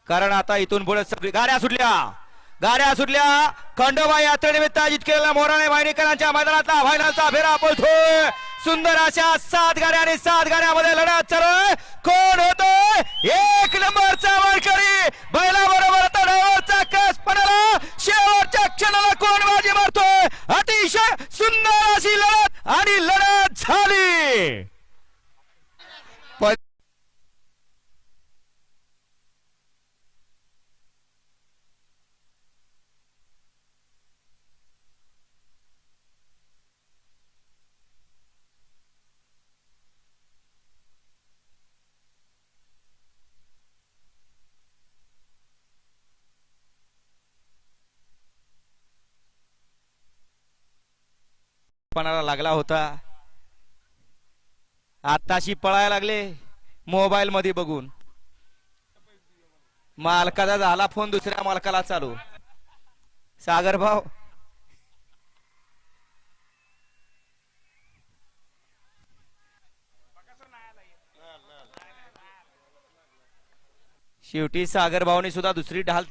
कारण आता इथून पुढे सगळी गाड्या सुटल्या खंडोबा यात्रेनिमित्त आयोजित केलेल्या मोराणे वाहिनीकरांच्या मैदानातला फायनलचा फेरा पळतोय. सुंदर अशा 7 गाड्या आणि 7 गाड्यामध्ये लढत चालू आहे. कोण होतोय 1 नंबरचा मानकरी बैलाबरोबर आता डावाचा कस पडला. शेवटच्या क्षणाला कोण बाजी मारतोय. अतिशय सुंदर अशी लढत आणि लढत झाली. पणाला लागला होता. आताशी पळायला लागले मोबाईल मध्ये बघून. मालकाचा झाला फोन दुसऱ्या मालकाला चालू. सागर भाऊ शेवटी सागर भाऊनी सुद्धा दुसरी ढाल